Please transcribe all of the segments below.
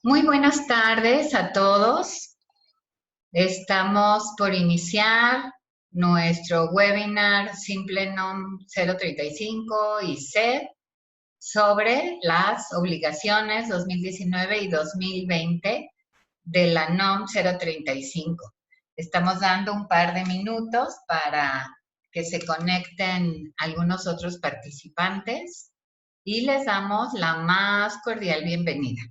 Muy buenas tardes a todos. Estamos por iniciar nuestro webinar Simplenom 035 y SED sobre las obligaciones 2019 y 2020 de la NOM 035. Estamos dando un par de minutos para que se conecten algunos otros participantes y les damos la más cordial bienvenida.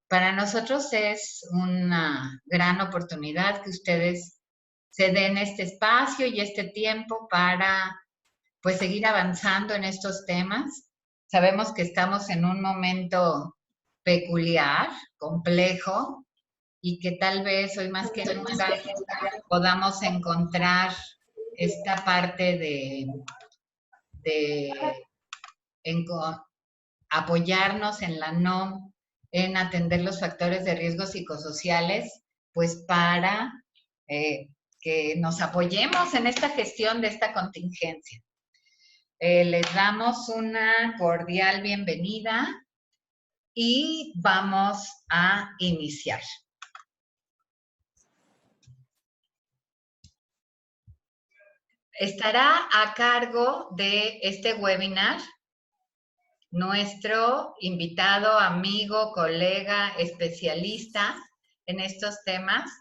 Para nosotros es una gran oportunidad que ustedes se den este espacio y este tiempo para pues seguir avanzando en estos temas. Sabemos que estamos en un momento peculiar, complejo y que tal vez hoy más que nunca podamos encontrar esta parte de en, apoyarnos en la NOM en atender los factores de riesgo psicosociales, pues para que nos apoyemos en esta gestión de esta contingencia. Les damos una cordial bienvenida y vamos a iniciar. Estará a cargo de este webinar nuestro invitado, amigo, colega, especialista en estos temas,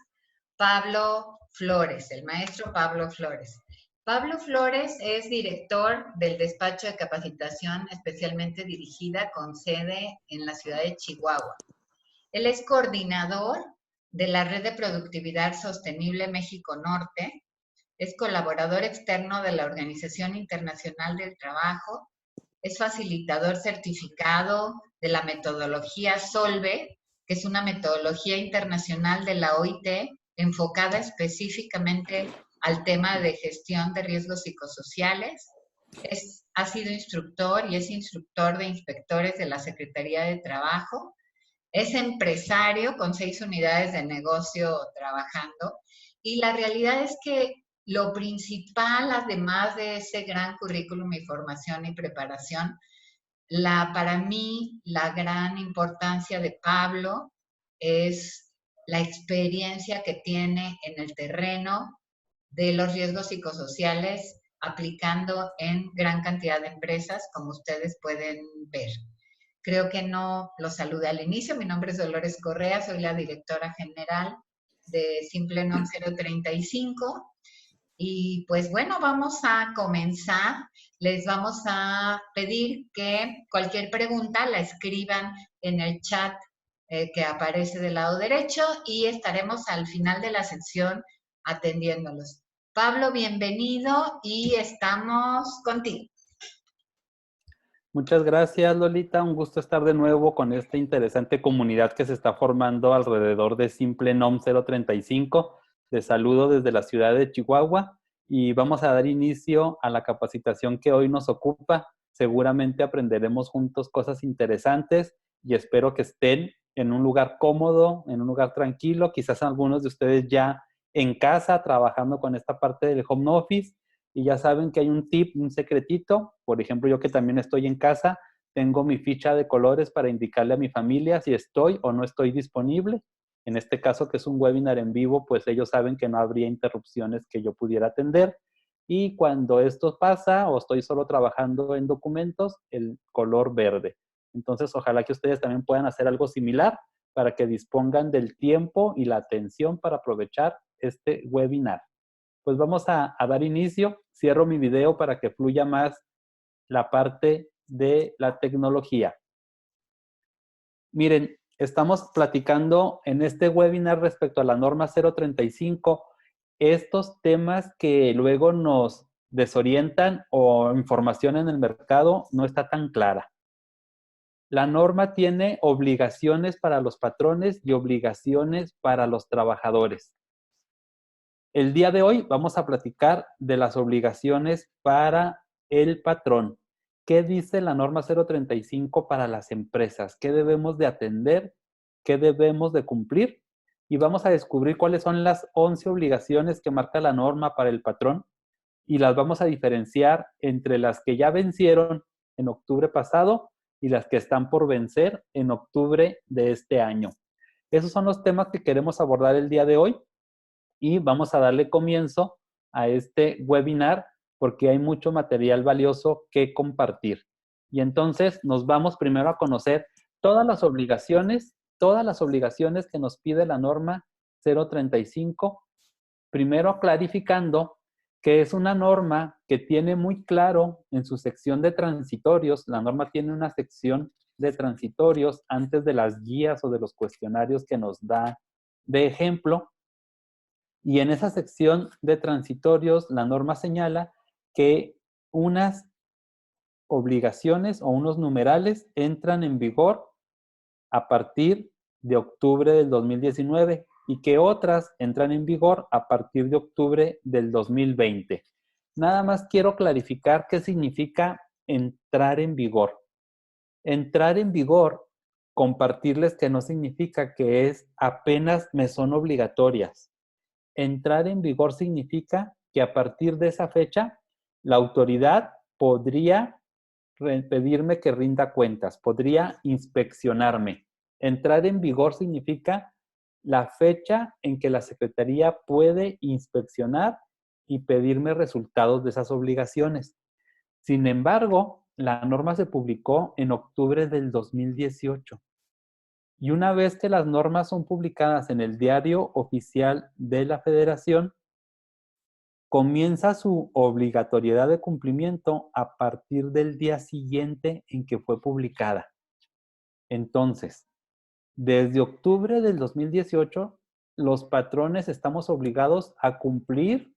Pablo Flores, el maestro Pablo Flores. Pablo Flores es director del despacho de capacitación especialmente dirigida con sede en la ciudad de Chihuahua. Él es coordinador de la Red de Productividad Sostenible México Norte, es colaborador externo de la Organización Internacional del Trabajo, es facilitador certificado de la metodología SOLVE, que es una metodología internacional de la OIT enfocada específicamente al tema de gestión de riesgos psicosociales. Ha sido instructor y es instructor de inspectores de la Secretaría de Trabajo. Es empresario con 6 unidades de negocio trabajando. Y la realidad es que lo principal, además de ese gran currículum y formación y preparación, para mí, la gran importancia de Pablo es la experiencia que tiene en el terreno de los riesgos psicosociales aplicando en gran cantidad de empresas, como ustedes pueden ver. Creo que no lo saludé al inicio. Mi nombre es Dolores Correa, soy la directora general de Simplenom 035. Y pues bueno, vamos a comenzar. Les vamos a pedir que cualquier pregunta la escriban en el chat que aparece del lado derecho y estaremos al final de la sesión atendiéndolos. Pablo, bienvenido y estamos contigo. Muchas gracias, Lolita. Un gusto estar de nuevo con esta interesante comunidad que se está formando alrededor de Simplenom 035. Les saludo desde la ciudad de Chihuahua y vamos a dar inicio a la capacitación que hoy nos ocupa. Seguramente aprenderemos juntos cosas interesantes y espero que estén en un lugar cómodo, en un lugar tranquilo. Quizás algunos de ustedes ya en casa trabajando con esta parte del home office. Y ya saben que hay un tip, un secretito. Por ejemplo, yo que también estoy en casa, tengo mi ficha de colores para indicarle a mi familia si estoy o no estoy disponible. En este caso, que es un webinar en vivo, pues ellos saben que no habría interrupciones que yo pudiera atender. Y cuando esto pasa o estoy solo trabajando en documentos, el color verde. Entonces, ojalá que ustedes también puedan hacer algo similar para que dispongan del tiempo y la atención para aprovechar este webinar. Pues vamos a dar inicio. Cierro mi video para que fluya más la parte de la tecnología. Miren, estamos platicando en este webinar respecto a la norma 035, estos temas que luego nos desorientan o información en el mercado no está tan clara. La norma tiene obligaciones para los patrones y obligaciones para los trabajadores. El día de hoy vamos a platicar de las obligaciones para el patrón. ¿Qué dice la norma 035 para las empresas? ¿Qué debemos de atender? ¿Qué debemos de cumplir? Y vamos a descubrir cuáles son las 11 obligaciones que marca la norma para el patrón y las vamos a diferenciar entre las que ya vencieron en octubre pasado y las que están por vencer en octubre de este año. Esos son los temas que queremos abordar el día de hoy y vamos a darle comienzo a este webinar porque hay mucho material valioso que compartir. Y entonces nos vamos primero a conocer todas las obligaciones que nos pide la norma 035, primero clarificando que es una norma que tiene muy claro en su sección de transitorios, la norma tiene una sección de transitorios antes de las guías o de los cuestionarios que nos da de ejemplo, y en esa sección de transitorios la norma señala que unas obligaciones o unos numerales entran en vigor a partir de octubre del 2019 y que otras entran en vigor a partir de octubre del 2020. Nada más quiero clarificar qué significa entrar en vigor. Entrar en vigor, compartirles que no significa que es apenas me son obligatorias. Entrar en vigor significa que a partir de esa fecha, la autoridad podría pedirme que rinda cuentas, podría inspeccionarme. Entrar en vigor significa la fecha en que la Secretaría puede inspeccionar y pedirme resultados de esas obligaciones. Sin embargo, la norma se publicó en octubre del 2018. Y una vez que las normas son publicadas en el Diario Oficial de la Federación, comienza su obligatoriedad de cumplimiento a partir del día siguiente en que fue publicada. Entonces, desde octubre del 2018, los patrones estamos obligados a cumplir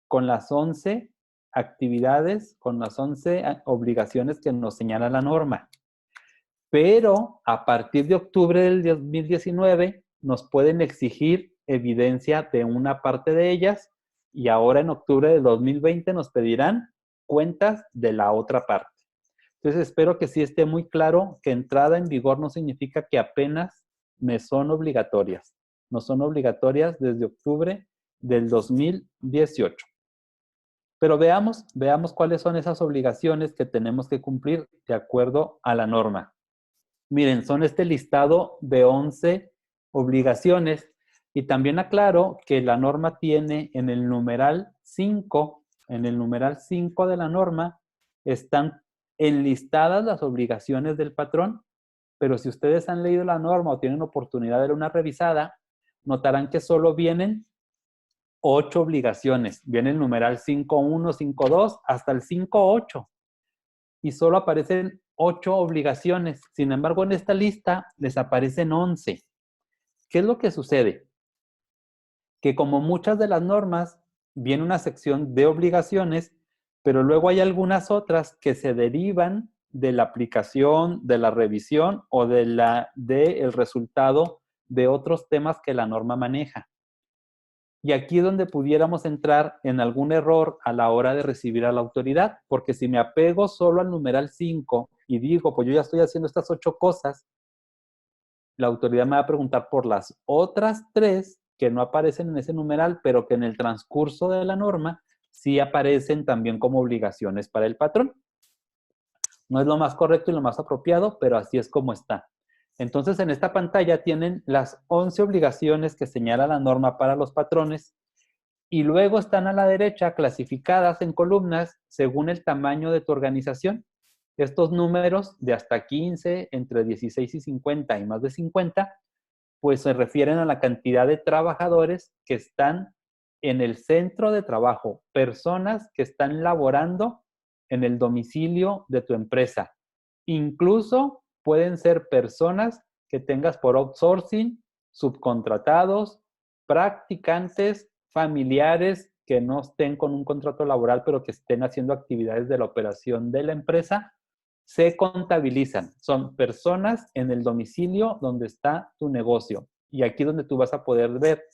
con las 11 actividades, con las 11 obligaciones que nos señala la norma. Pero a partir de octubre del 2019 nos pueden exigir evidencia de una parte de ellas y ahora en octubre del 2020 nos pedirán cuentas de la otra parte. Entonces espero que sí esté muy claro que entrada en vigor no significa que apenas me son obligatorias. No son obligatorias desde octubre del 2018. Pero veamos cuáles son esas obligaciones que tenemos que cumplir de acuerdo a la norma. Miren, son este listado de 11 obligaciones y también aclaro que la norma tiene en el numeral 5, de la norma, están enlistadas las obligaciones del patrón, pero si ustedes han leído la norma o tienen oportunidad de dar una revisada, notarán que solo vienen 8 obligaciones. Viene el numeral 5.1, 5.2 hasta el 5.8 y solo aparecen 8 obligaciones. Sin embargo, en esta lista les aparecen 11. ¿Qué es lo que sucede? Que como muchas de las normas, viene una sección de obligaciones, pero luego hay algunas otras que se derivan de la aplicación, de la revisión o del resultado de otros temas que la norma maneja. Y aquí es donde pudiéramos entrar en algún error a la hora de recibir a la autoridad, porque si me apego solo al numeral 5 y digo, pues yo ya estoy haciendo estas 8 cosas, la autoridad me va a preguntar por las otras 3 que no aparecen en ese numeral, pero que en el transcurso de la norma sí aparecen también como obligaciones para el patrón. No es lo más correcto y lo más apropiado, pero así es como está. Entonces, en esta pantalla tienen las 11 obligaciones que señala la norma para los patrones y luego están a la derecha clasificadas en columnas según el tamaño de tu organización. Estos números de hasta 15, entre 16 y 50 y más de 50, pues se refieren a la cantidad de trabajadores que están en el centro de trabajo, personas que están laborando en el domicilio de tu empresa. Incluso pueden ser personas que tengas por outsourcing, subcontratados, practicantes, familiares que no estén con un contrato laboral, pero que estén haciendo actividades de la operación de la empresa, se contabilizan. Son personas en el domicilio donde está tu negocio. Y aquí donde tú vas a poder ver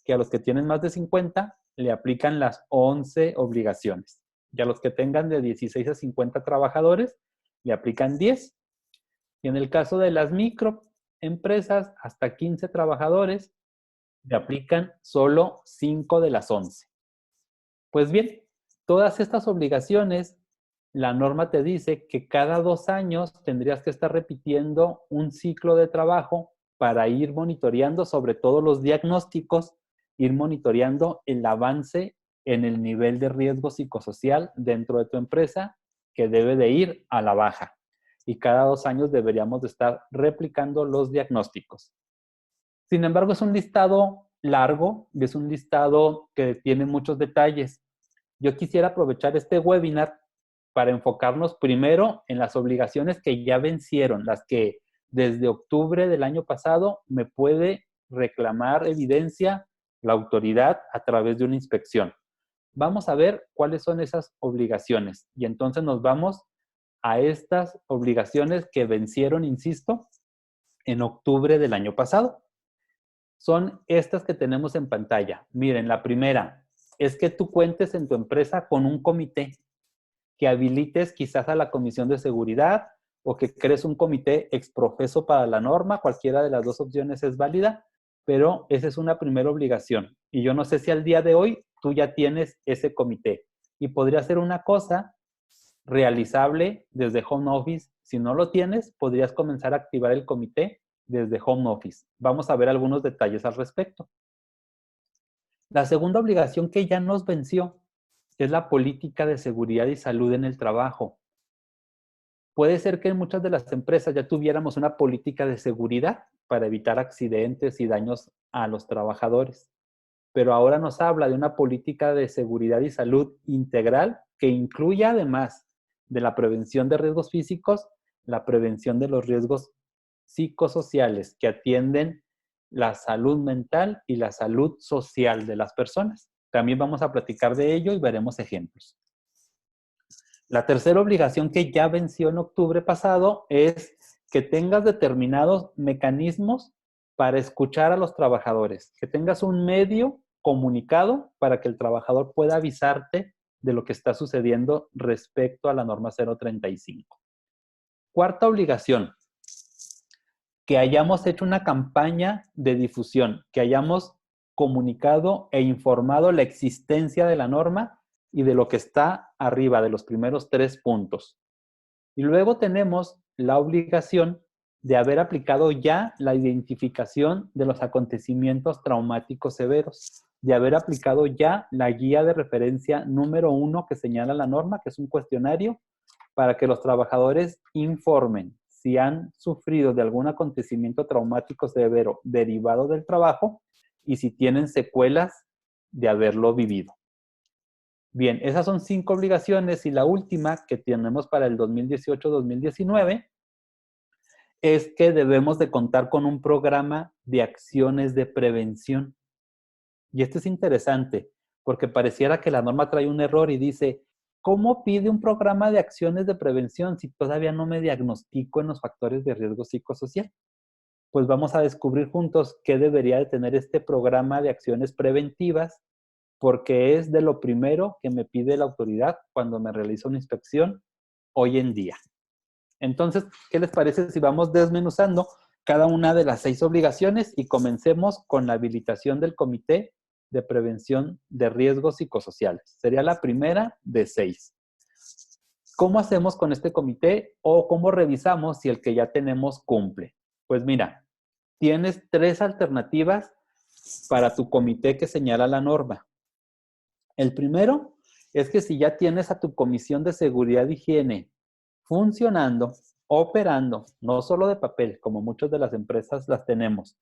que a los que tienen más de 50 le aplican las 11 obligaciones. Y a los que tengan de 16 a 50 trabajadores le aplican 10. Y en el caso de las microempresas, hasta 15 trabajadores, le aplican solo 5 de las 11. Pues bien, todas estas obligaciones la norma te dice que cada 2 años tendrías que estar repitiendo un ciclo de trabajo para ir monitoreando, sobre todo los diagnósticos, ir monitoreando el avance en el nivel de riesgo psicosocial dentro de tu empresa, que debe de ir a la baja. Y cada 2 años deberíamos de estar replicando los diagnósticos. Sin embargo, es un listado largo y es un listado que tiene muchos detalles. Yo quisiera aprovechar este webinar para enfocarnos primero en las obligaciones que ya vencieron, las que desde octubre del año pasado me puede reclamar evidencia la autoridad a través de una inspección. Vamos a ver cuáles son esas obligaciones y entonces nos vamos a estas obligaciones que vencieron, insisto, en octubre del año pasado. Son estas que tenemos en pantalla. Miren, la primera es que tú cuentes en tu empresa con un comité, que habilites quizás a la Comisión de Seguridad o que crees un comité exprofeso para la norma. Cualquiera de las dos opciones es válida, pero esa es una primera obligación. Y yo no sé si al día de hoy tú ya tienes ese comité. Y podría ser una cosa realizable desde home office. Si no lo tienes, podrías comenzar a activar el comité desde home office. Vamos a ver algunos detalles al respecto. La segunda obligación que ya nos venció es la política de seguridad y salud en el trabajo. Puede ser que en muchas de las empresas ya tuviéramos una política de seguridad para evitar accidentes y daños a los trabajadores, pero ahora nos habla de una política de seguridad y salud integral que incluye, además de la prevención de riesgos físicos, la prevención de los riesgos psicosociales que atienden la salud mental y la salud social de las personas. También vamos a platicar de ello y veremos ejemplos. La tercera obligación que ya venció en octubre pasado es que tengas determinados mecanismos para escuchar a los trabajadores, que tengas un medio comunicado para que el trabajador pueda avisarte de lo que está sucediendo respecto a la norma 035. Cuarta obligación, que hayamos hecho una campaña de difusión, que hayamos comunicado e informado la existencia de la norma y de lo que está arriba de los primeros 3 puntos. Y luego tenemos la obligación de haber aplicado ya la identificación de los acontecimientos traumáticos severos, de haber aplicado ya la guía de referencia número 1 que señala la norma, que es un cuestionario para que los trabajadores informen si han sufrido de algún acontecimiento traumático severo derivado del trabajo y si tienen secuelas de haberlo vivido. Bien, esas son 5 obligaciones y la última que tenemos para el 2018-2019 es que debemos de contar con un programa de acciones de prevención. Y esto es interesante porque pareciera que la norma trae un error y dice, ¿cómo pide un programa de acciones de prevención si todavía no me diagnostico en los factores de riesgo psicosocial? Pues vamos a descubrir juntos qué debería de tener este programa de acciones preventivas, porque es de lo primero que me pide la autoridad cuando me realiza una inspección hoy en día. Entonces, ¿qué les parece si vamos desmenuzando cada una de las 6 obligaciones y comencemos con la habilitación del Comité de Prevención de Riesgos Psicosociales? Sería la primera de 6. ¿Cómo hacemos con este comité o cómo revisamos si el que ya tenemos cumple? Pues mira, tienes 3 alternativas para tu comité que señala la norma. El primero es que si ya tienes a tu Comisión de Seguridad y Higiene funcionando, operando, no solo de papel, como muchas de las empresas las tenemos,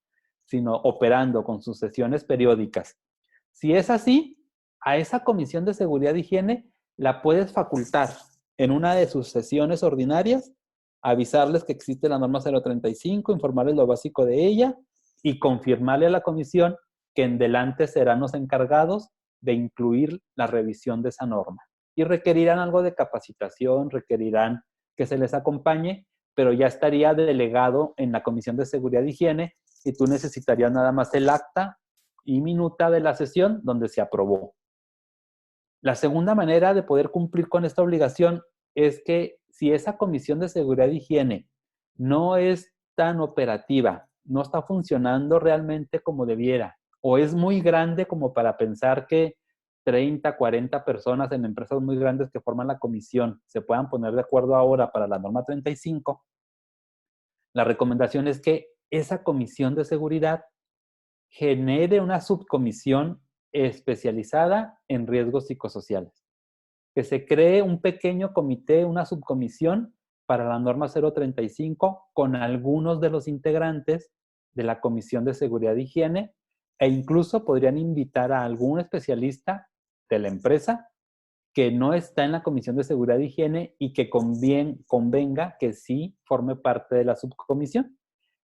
sino operando con sus sesiones periódicas. Si es así, a esa Comisión de Seguridad y Higiene la puedes facultar en una de sus sesiones ordinarias, avisarles que existe la norma 035, informarles lo básico de ella y confirmarle a la comisión que en delante serán los encargados de incluir la revisión de esa norma. Y requerirán algo de capacitación, requerirán que se les acompañe, pero ya estaría delegado en la Comisión de Seguridad e Higiene y tú necesitarías nada más el acta y minuta de la sesión donde se aprobó. La segunda manera de poder cumplir con esta obligación es que si esa Comisión de Seguridad e Higiene no es tan operativa, no está funcionando realmente como debiera, o es muy grande como para pensar que 30, 40 personas en empresas muy grandes que forman la comisión se puedan poner de acuerdo ahora para la norma 35, la recomendación es que esa comisión de seguridad genere una subcomisión especializada en riesgos psicosociales. Que se cree un pequeño comité, una subcomisión para la norma 035 con algunos de los integrantes de la Comisión de Seguridad e Higiene, e incluso podrían invitar a algún especialista de la empresa que no está en la Comisión de Seguridad e Higiene y que convenga que sí forme parte de la subcomisión.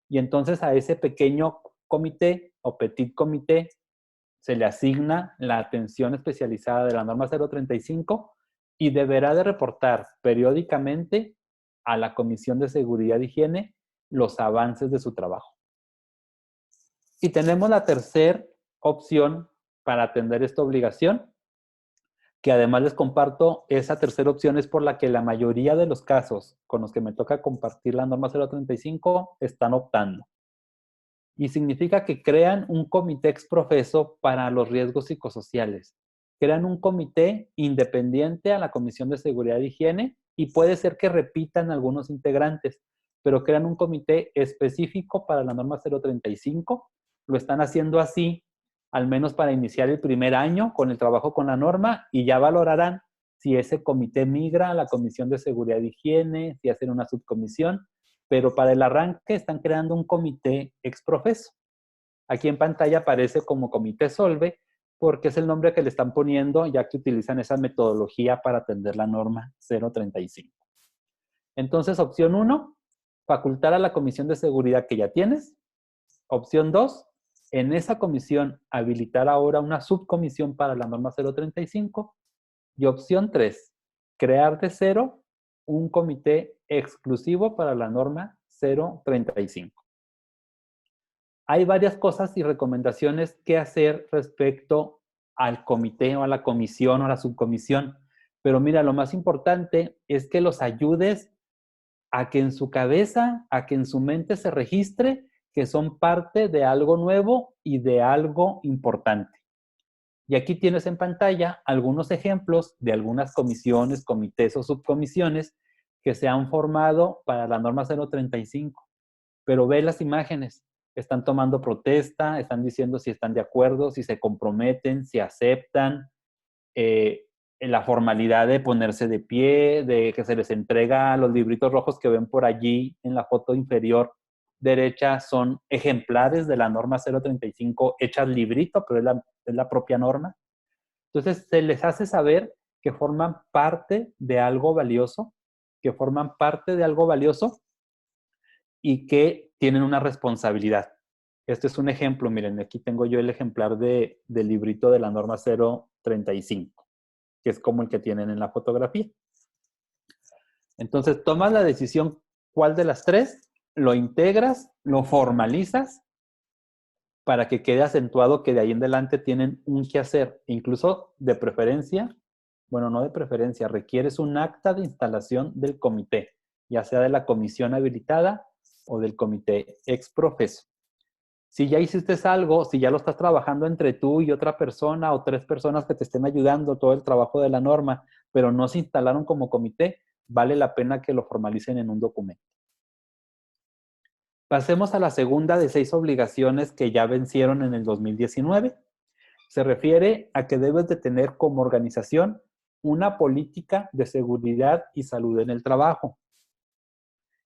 Y entonces a ese pequeño comité o petit comité se le asigna la atención especializada de la norma 035 y deberá de reportar periódicamente a la Comisión de Seguridad e Higiene los avances de su trabajo. Y tenemos la tercera opción para atender esta obligación, que además les comparto, esa tercera opción es por la que la mayoría de los casos con los que me toca compartir la norma 035 están optando. Y significa que crean un comité ex profeso para los riesgos psicosociales. Crean un comité independiente a la Comisión de Seguridad e Higiene y puede ser que repitan algunos integrantes, pero crean un comité específico para la norma 035. Lo están haciendo así, al menos para iniciar el primer año con el trabajo con la norma, y ya valorarán si ese comité migra a la Comisión de Seguridad e Higiene, si hacen una subcomisión, pero para el arranque están creando un comité ex profeso. Aquí en pantalla aparece como comité Solve, porque es el nombre que le están poniendo, ya que utilizan esa metodología para atender la norma 035. Entonces, opción 1, facultar a la Comisión de Seguridad que ya tienes. Opción 2, en esa comisión habilitar ahora una subcomisión para la norma 035. Y opción 3, crear de cero un comité exclusivo para la norma 035. Hay varias cosas y recomendaciones que hacer respecto al comité o a la comisión o a la subcomisión. Pero mira, lo más importante es que los ayudes a que en su cabeza, a que en su mente se registre que son parte de algo nuevo y de algo importante. Y aquí tienes en pantalla algunos ejemplos de algunas comisiones, comités o subcomisiones que se han formado para la norma 035. Pero ve las imágenes. Están tomando protesta, están diciendo si están de acuerdo, si se comprometen, si aceptan, la formalidad de ponerse de pie, de que se les entrega los libritos rojos que ven por allí en la foto inferior derecha, son ejemplares de la norma 035 hechas librito, pero es la propia norma. Entonces, se les hace saber que forman parte de algo valioso, que forman parte de algo valioso y que tienen una responsabilidad. Este es un ejemplo, miren, aquí tengo yo el ejemplar del librito de la norma 035, que es como el que tienen en la fotografía. Entonces, tomas la decisión cuál de las tres, lo integras, lo formalizas para que quede acentuado que de ahí en adelante tienen un quehacer, incluso de preferencia, bueno, no de preferencia, requieres un acta de instalación del comité, ya sea de la comisión habilitada o del comité ex profeso. Si ya hiciste algo, si ya lo estás trabajando entre tú y otra persona o 3 personas que te estén ayudando todo el trabajo de la norma, pero no se instalaron como comité, vale la pena que lo formalicen en un documento. Pasemos a la segunda de 6 obligaciones que ya vencieron en el 2019. Se refiere a que debes de tener como organización una política de seguridad y salud en el trabajo.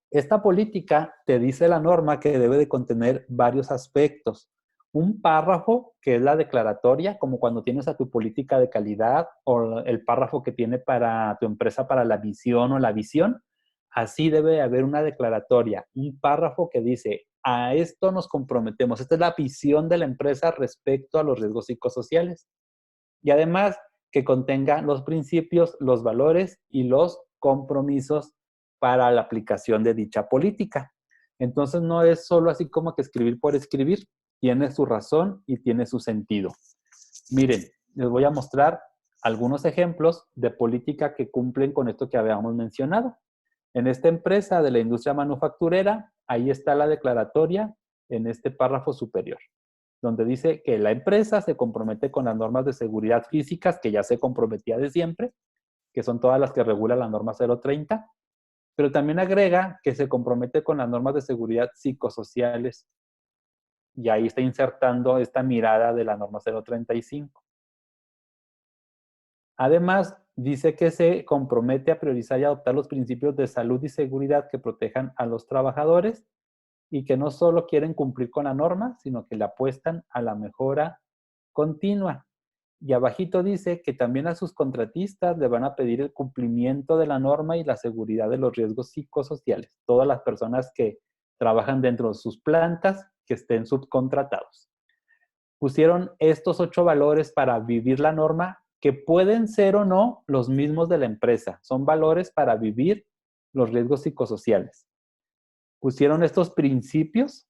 Esta política te dice la norma que debe de contener varios aspectos. Un párrafo, que es la declaratoria, como cuando tienes a tu política de calidad, o el párrafo que tiene para tu empresa para la misión o la visión. Así debe haber una declaratoria, un párrafo que dice, a esto nos comprometemos. Esta es la visión de la empresa respecto a los riesgos psicosociales. Y además que contenga los principios, los valores y los compromisos para la aplicación de dicha política. Entonces no es solo así como que escribir por escribir, tiene su razón y tiene su sentido. Miren, les voy a mostrar algunos ejemplos de política que cumplen con esto que habíamos mencionado. En esta empresa de la industria manufacturera, ahí está la declaratoria en este párrafo superior. donde dice que la empresa se compromete con las normas de seguridad físicas, que ya se comprometía de siempre, que son todas las que regula la norma 030, pero también agrega que se compromete con las normas de seguridad psicosociales, y ahí está insertando esta mirada de la norma 035. Además, dice que se compromete a priorizar y adoptar los principios de salud y seguridad que protejan a los trabajadores y que no solo quieren cumplir con la norma, sino que le apuestan a la mejora continua. Y abajito dice que también a sus contratistas le van a pedir el cumplimiento de la norma y la seguridad de los riesgos psicosociales. Todas las personas que trabajan dentro de sus plantas, que estén subcontratados. Pusieron estos 8 valores para vivir la norma, que pueden ser o no los mismos de la empresa. Son valores para vivir los riesgos psicosociales. Pusieron estos principios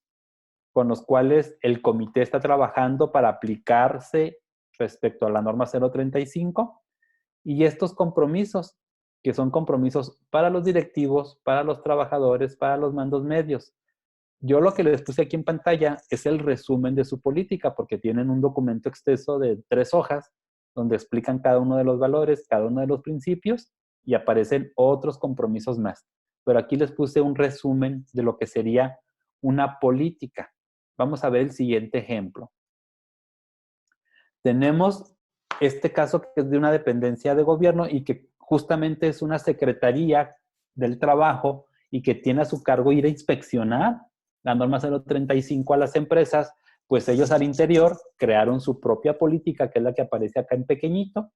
con los cuales el comité está trabajando para aplicarse respecto a la norma 035, y estos compromisos, que son compromisos para los directivos, para los trabajadores, para los mandos medios. Yo lo que les puse aquí en pantalla es el resumen de su política, porque tienen un documento extenso de 3 hojas, donde explican cada uno de los valores, cada uno de los principios, y aparecen otros compromisos más. Pero aquí les puse un resumen de lo que sería una política. Vamos a ver el siguiente ejemplo. Tenemos este caso que es de una dependencia de gobierno y que justamente es una secretaría del trabajo y que tiene a su cargo ir a inspeccionar la norma 035 a las empresas. Pues ellos al interior crearon su propia política, que es la que aparece acá en pequeñito,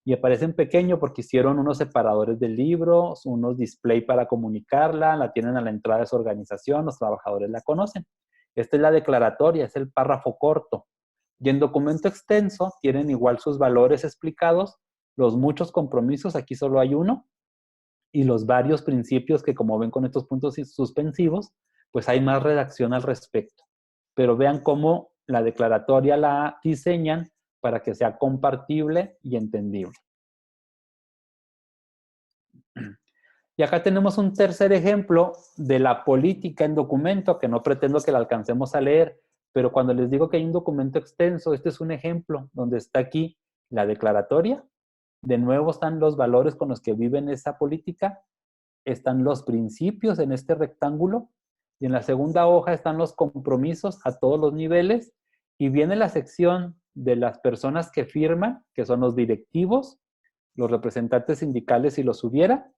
y aparece en pequeño porque hicieron unos separadores de libros, unos display para comunicarla, la tienen a la entrada de su organización, los trabajadores la conocen. Esta es la declaratoria, es el párrafo corto. Y en documento extenso tienen igual sus valores explicados, los muchos compromisos, aquí solo hay uno, y los varios principios que, como ven con estos puntos suspensivos, pues hay más redacción al respecto. Pero vean cómo la declaratoria la diseñan para que sea compartible y entendible. Y acá tenemos un tercer ejemplo de la política en documento, que no pretendo que la alcancemos a leer, pero cuando les digo que hay un documento extenso, este es un ejemplo donde está aquí la declaratoria. De nuevo están los valores con los que viven esa política, están los principios en este rectángulo, y en la segunda hoja están los compromisos a todos los niveles, y viene la sección de las personas que firman, que son los directivos, los representantes sindicales si los hubiera,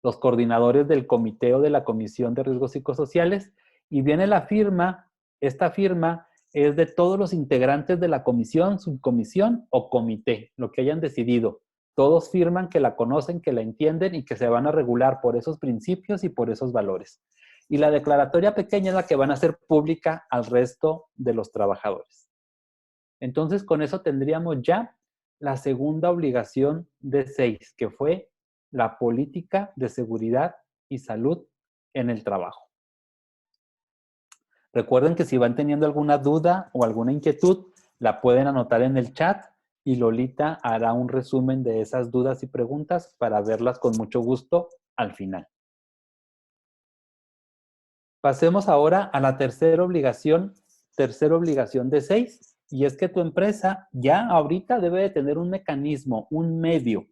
los coordinadores del comité o de la comisión de riesgos psicosociales, y viene la firma. Esta firma es de todos los integrantes de la comisión, subcomisión o comité, lo que hayan decidido. Todos firman que la conocen, que la entienden y que se van a regular por esos principios y por esos valores. Y la declaratoria pequeña es la que van a hacer pública al resto de los trabajadores. Entonces, con eso tendríamos ya la segunda obligación de 6, que fue la política de seguridad y salud en el trabajo. Recuerden que si van teniendo alguna duda o alguna inquietud, la pueden anotar en el chat y Lolita hará un resumen de esas dudas y preguntas para verlas con mucho gusto al final. Pasemos ahora a la tercera obligación de 6, y es que tu empresa ya ahorita debe de tener un mecanismo, un medio,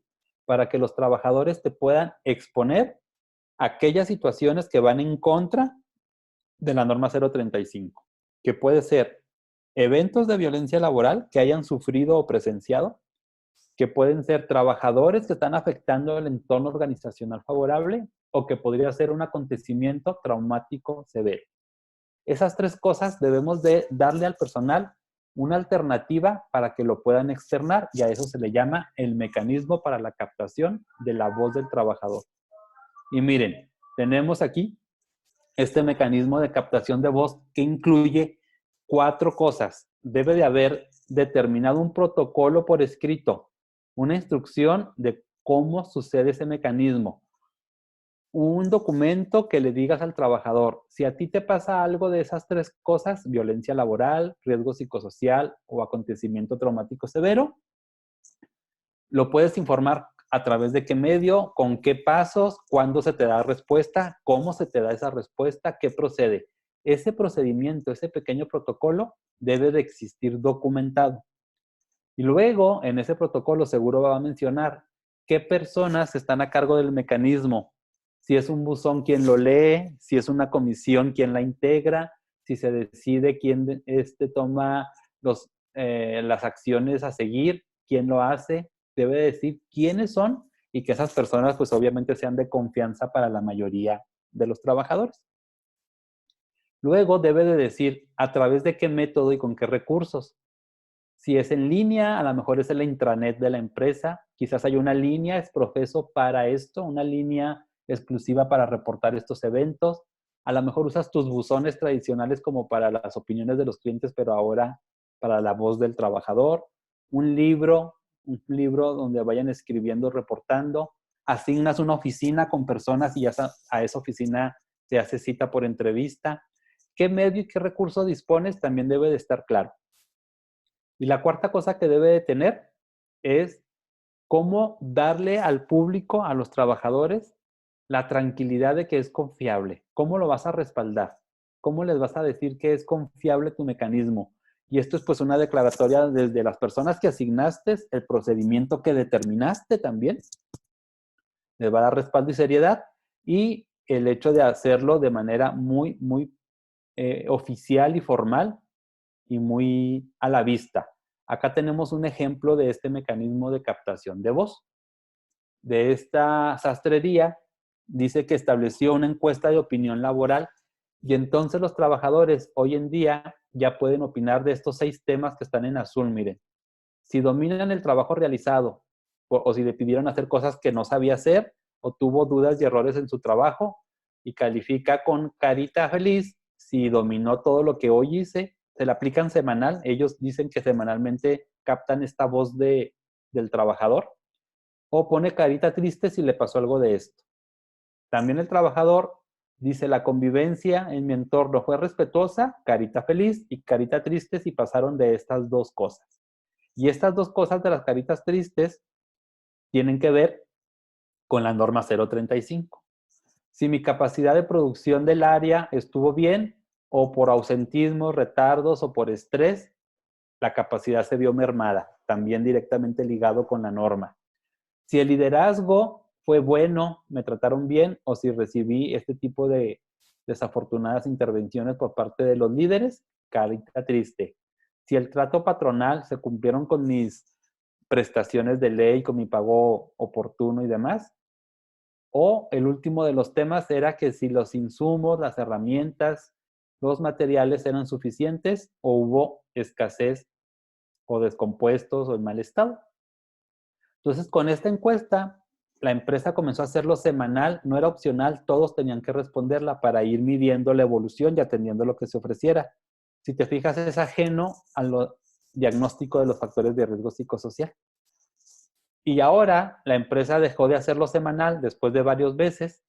para que los trabajadores te puedan exponer aquellas situaciones que van en contra de la norma 035, que puede ser eventos de violencia laboral que hayan sufrido o presenciado, que pueden ser trabajadores que están afectando el entorno organizacional favorable, o que podría ser un acontecimiento traumático severo. Esas 3 cosas debemos de darle al personal una alternativa para que lo puedan externar, y a eso se le llama el mecanismo para la captación de la voz del trabajador. Y miren, tenemos aquí este mecanismo de captación de voz que incluye 4 cosas. Debe de haber determinado un protocolo por escrito, una instrucción de cómo sucede ese mecanismo, un documento que le digas al trabajador: si a ti te pasa algo de esas 3 cosas, violencia laboral, riesgo psicosocial o acontecimiento traumático severo, lo puedes informar a través de qué medio, con qué pasos, cuándo se te da respuesta, cómo se te da esa respuesta, qué procede. ese procedimiento, ese pequeño protocolo debe de existir documentado. Y luego, en ese protocolo seguro va a mencionar qué personas están a cargo del mecanismo. Si es un buzón quien lo lee, si es una comisión quien la integra, si se decide quién toma las acciones a seguir, quién lo hace, debe decir quiénes son y que esas personas pues obviamente sean de confianza para la mayoría de los trabajadores. Luego debe de decir a través de qué método y con qué recursos. Si es en línea, a lo mejor es en la intranet de la empresa. Quizás hay una línea exprofeso para esto, una línea exclusiva para reportar estos eventos. A lo mejor usas tus buzones tradicionales como para las opiniones de los clientes, pero ahora para la voz del trabajador. Un libro donde vayan escribiendo, reportando. Asignas una oficina con personas y ya a esa oficina se hace cita por entrevista. ¿Qué medio y qué recurso dispones? También debe de estar claro. Y la cuarta cosa que debe de tener es cómo darle al público, a los trabajadores, la tranquilidad de que es confiable. ¿Cómo lo vas a respaldar? ¿Cómo les vas a decir que es confiable tu mecanismo? Y esto es pues una declaratoria desde las personas que asignaste, el procedimiento que determinaste también, les va a dar respaldo y seriedad, y el hecho de hacerlo de manera muy oficial y formal y muy a la vista. Acá tenemos un ejemplo de este mecanismo de captación de voz. De esta sastrería dice que estableció una encuesta de opinión laboral y entonces los trabajadores hoy en día ya pueden opinar de estos 6 temas que están en azul, miren. Si dominan el trabajo realizado o si le pidieron hacer cosas que no sabía hacer o tuvo dudas y errores en su trabajo y califica con carita feliz si dominó todo lo que hoy hice, se le aplican semanal. Ellos dicen que semanalmente captan esta voz del trabajador. O pone carita triste si le pasó algo de esto. También el trabajador dice la convivencia en mi entorno fue respetuosa, carita feliz, y carita triste si pasaron de estas 2 cosas. Y estas 2 cosas de las caritas tristes tienen que ver con la norma 035. Si mi capacidad de producción del área estuvo bien, o por ausentismo, retardos o por estrés, la capacidad se vio mermada, también directamente ligado con la norma. Si el liderazgo fue bueno, me trataron bien, o si recibí este tipo de desafortunadas intervenciones por parte de los líderes, carita triste. Si el trato patronal se cumplieron con mis prestaciones de ley, con mi pago oportuno y demás. O el último de los temas era que si los insumos, las herramientas, los materiales eran suficientes o hubo escasez o descompuestos o en mal estado. Entonces, con esta encuesta, la empresa comenzó a hacerlo semanal, no era opcional, todos tenían que responderla para ir midiendo la evolución y atendiendo lo que se ofreciera. Si te fijas, es ajeno al diagnóstico de los factores de riesgo psicosocial. Y ahora la empresa dejó de hacerlo semanal después de varios meses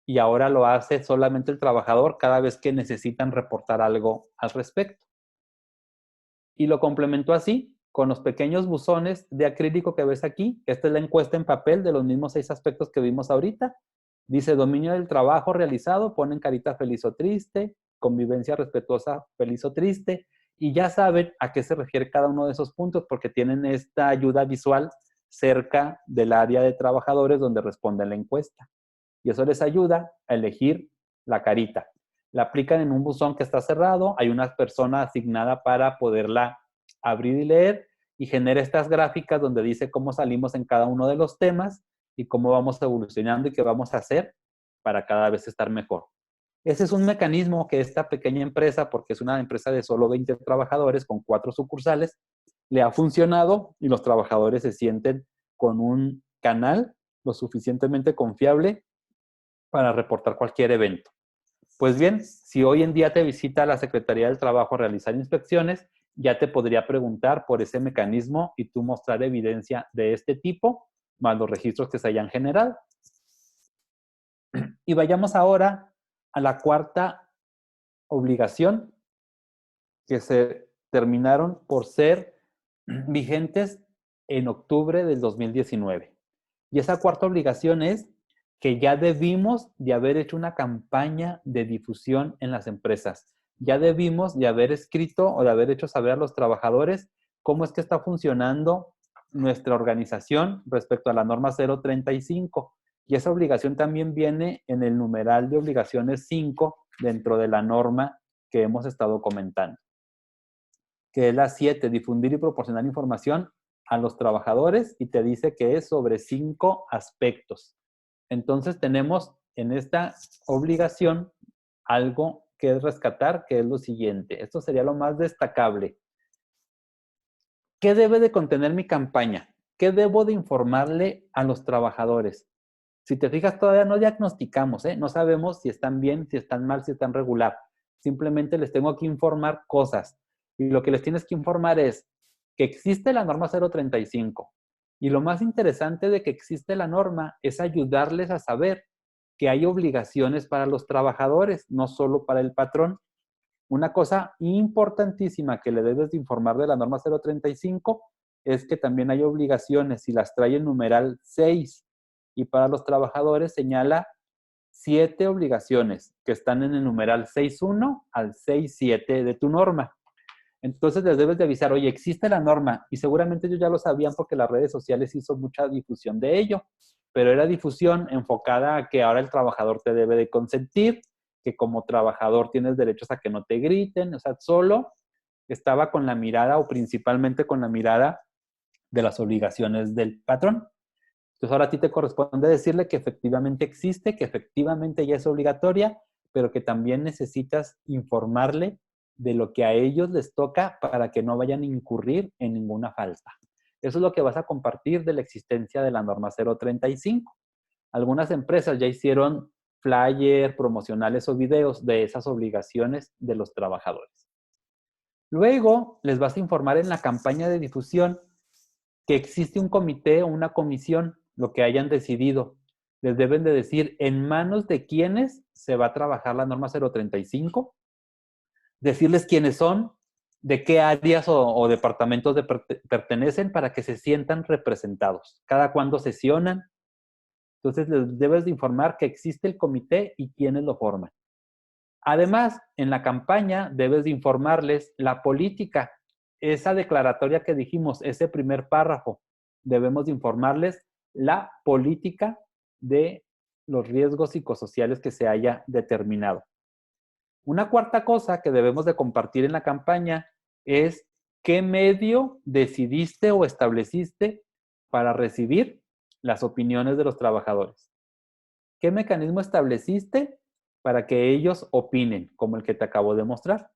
y ahora lo hace solamente el trabajador cada vez que necesitan reportar algo al respecto. Y lo complementó así, con los pequeños buzones de acrílico que ves aquí. Esta es la encuesta en papel de los mismos 6 aspectos que vimos ahorita. Dice dominio del trabajo realizado, ponen carita feliz o triste, convivencia respetuosa, feliz o triste, y ya saben a qué se refiere cada uno de esos puntos porque tienen esta ayuda visual cerca del área de trabajadores donde responden la encuesta. Y eso les ayuda a elegir la carita. La aplican en un buzón que está cerrado, hay una persona asignada para poderla abrir y leer y genera estas gráficas donde dice cómo salimos en cada uno de los temas y cómo vamos evolucionando y qué vamos a hacer para cada vez estar mejor. Ese es un mecanismo que esta pequeña empresa, porque es una empresa de solo 20 trabajadores con 4 sucursales, le ha funcionado y los trabajadores se sienten con un canal lo suficientemente confiable para reportar cualquier evento. Pues bien, si hoy en día te visita la Secretaría del Trabajo a realizar inspecciones, ya te podría preguntar por ese mecanismo y tú mostrar evidencia de este tipo, más los registros que se hayan generado. Y vayamos ahora a la cuarta obligación, que se terminaron por ser vigentes en octubre del 2019. Y esa cuarta obligación es que ya debimos de haber hecho una campaña de difusión en las empresas. Ya debimos de haber escrito o de haber hecho saber a los trabajadores cómo es que está funcionando nuestra organización respecto a la norma 035. Y esa obligación también viene en el numeral de obligaciones 5 dentro de la norma que hemos estado comentando, que es la 7, difundir y proporcionar información a los trabajadores, y te dice que es sobre 5 aspectos. Entonces tenemos en esta obligación algo que es rescatar, que es lo siguiente. Esto sería lo más destacable. ¿Qué debe de contener mi campaña? ¿Qué debo de informarle a los trabajadores? Si te fijas, todavía no diagnosticamos, ¿eh? No sabemos si están bien, si están mal, si están regular. Simplemente les tengo que informar cosas. Y lo que les tienes que informar es que existe la norma 035. Y lo más interesante de que existe la norma es ayudarles a saber que hay obligaciones para los trabajadores, no solo para el patrón. Una cosa importantísima que le debes de informar de la norma 035 es que también hay obligaciones y las trae en numeral 6. Y para los trabajadores señala 7 obligaciones que están en el numeral 6.1 al 6.7 de tu norma. Entonces les debes de avisar, oye, existe la norma, y seguramente ellos ya lo sabían porque las redes sociales hizo mucha difusión de ello, pero era difusión enfocada a que ahora el trabajador te debe de consentir, que como trabajador tienes derechos a que no te griten, o sea, solo estaba con la mirada o principalmente con la mirada de las obligaciones del patrón. Entonces ahora a ti te corresponde decirle que efectivamente existe, que efectivamente ya es obligatoria, pero que también necesitas informarle de lo que a ellos les toca para que no vayan a incurrir en ninguna falta. Eso es lo que vas a compartir de la existencia de la norma 035. Algunas empresas ya hicieron flyers, promocionales o videos de esas obligaciones de los trabajadores. Luego les vas a informar en la campaña de difusión que existe un comité o una comisión, lo que hayan decidido. Les deben de decir en manos de quiénes se va a trabajar la norma 035, decirles quiénes son, de qué áreas o departamentos pertenecen para que se sientan representados, cada cuándo sesionan. Entonces les debes de informar que existe el comité y quiénes lo forman. Además, en la campaña debes de informarles la política, esa declaratoria que dijimos, ese primer párrafo. Debemos de informarles la política de los riesgos psicosociales que se haya determinado. Una cuarta cosa que debemos de compartir en la campaña es qué medio decidiste o estableciste para recibir las opiniones de los trabajadores. ¿Qué mecanismo estableciste para que ellos opinen, como el que te acabo de mostrar?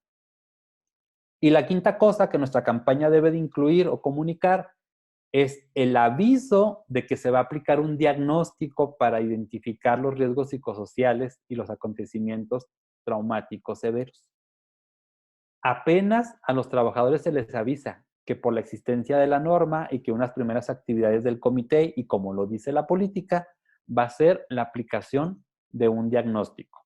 Y la quinta cosa que nuestra campaña debe de incluir o comunicar es el aviso de que se va a aplicar un diagnóstico para identificar los riesgos psicosociales y los acontecimientos traumáticos severos. Apenas a los trabajadores se les avisa que por la existencia de la norma y que unas primeras actividades del comité, y como lo dice la política, va a ser la aplicación de un diagnóstico.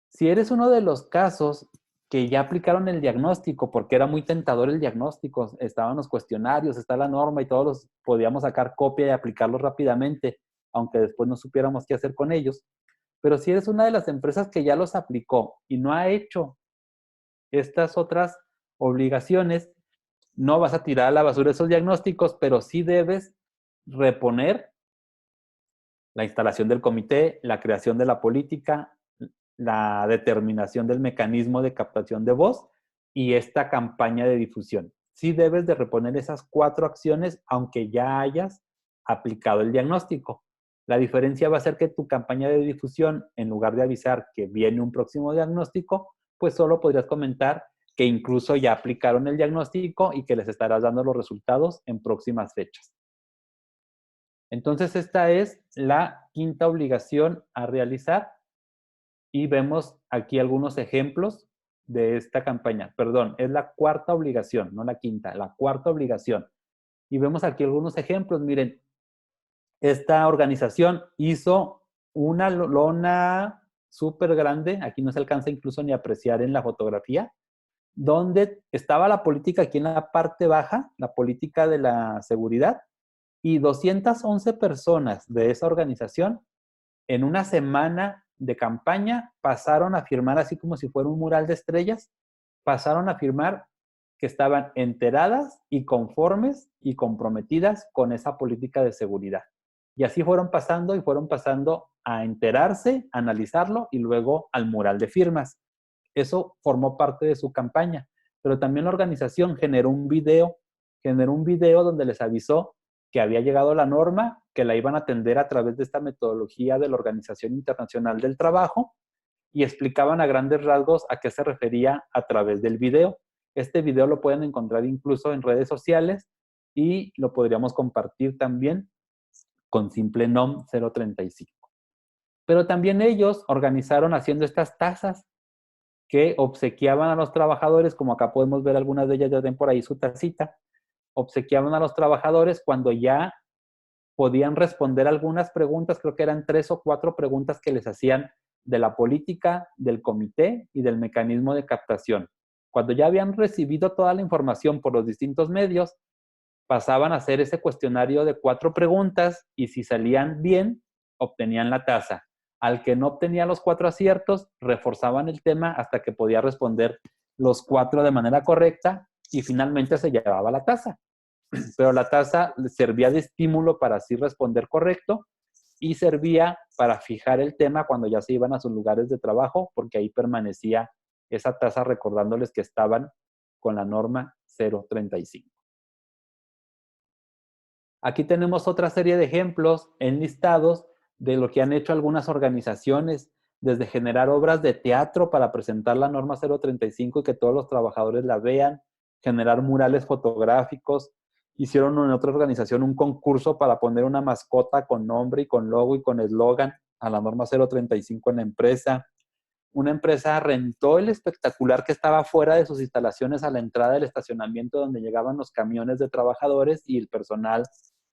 Si eres uno de los casos que ya aplicaron el diagnóstico, porque era muy tentador el diagnóstico, estaban los cuestionarios, está la norma y todos los podíamos sacar copia y aplicarlos rápidamente, aunque después no supiéramos qué hacer con ellos. Pero si eres una de las empresas que ya los aplicó y no ha hecho estas otras obligaciones, no vas a tirar a la basura esos diagnósticos, pero sí debes reponer la instalación del comité, la creación de la política, la determinación del mecanismo de captación de voz y esta campaña de difusión. Sí debes de reponer esas 4 acciones, aunque ya hayas aplicado el diagnóstico. La diferencia va a ser que tu campaña de difusión, en lugar de avisar que viene un próximo diagnóstico, pues solo podrías comentar que incluso ya aplicaron el diagnóstico y que les estarás dando los resultados en próximas fechas. Entonces, esta es la quinta obligación a realizar. Y vemos aquí algunos ejemplos de esta campaña. Perdón, es la cuarta obligación, no la quinta, la cuarta obligación. Y vemos aquí algunos ejemplos. Miren, esta organización hizo una lona súper grande, aquí no se alcanza incluso ni a apreciar en la fotografía, donde estaba la política aquí en la parte baja, la política de la seguridad, y 211 personas de esa organización en una semana de campaña pasaron a firmar, así como si fuera un mural de estrellas, pasaron a firmar que estaban enteradas y conformes y comprometidas con esa política de seguridad. Y así fueron pasando a enterarse, a analizarlo y luego al mural de firmas. Eso formó parte de su campaña. Pero también la organización generó un video donde les avisó que había llegado la norma, que la iban a atender a través de esta metodología de la Organización Internacional del Trabajo, y explicaban a grandes rasgos a qué se refería a través del video. Este video lo pueden encontrar incluso en redes sociales y lo podríamos compartir también con simple NOM 035. Pero también ellos organizaron haciendo estas tazas que obsequiaban a los trabajadores, como acá podemos ver algunas de ellas, ya ven por ahí su tacita, obsequiaban a los trabajadores cuando ya podían responder algunas preguntas, creo que eran 3 o 4 preguntas que les hacían de la política, del comité y del mecanismo de captación. Cuando ya habían recibido toda la información por los distintos medios, pasaban a hacer ese cuestionario de 4 preguntas y si salían bien, obtenían la taza. Al que no obtenía los 4 aciertos, reforzaban el tema hasta que podía responder los 4 de manera correcta y finalmente se llevaba la taza. Pero la taza servía de estímulo para así responder correcto y servía para fijar el tema cuando ya se iban a sus lugares de trabajo, porque ahí permanecía esa taza recordándoles que estaban con la norma 035. Aquí tenemos otra serie de ejemplos enlistados de lo que han hecho algunas organizaciones, desde generar obras de teatro para presentar la norma 035 y que todos los trabajadores la vean, generar murales fotográficos. Hicieron en otra organización un concurso para poner una mascota con nombre y con logo y con eslogan a la norma 035 en la empresa. Una empresa rentó el espectacular que estaba fuera de sus instalaciones a la entrada del estacionamiento donde llegaban los camiones de trabajadores y el personal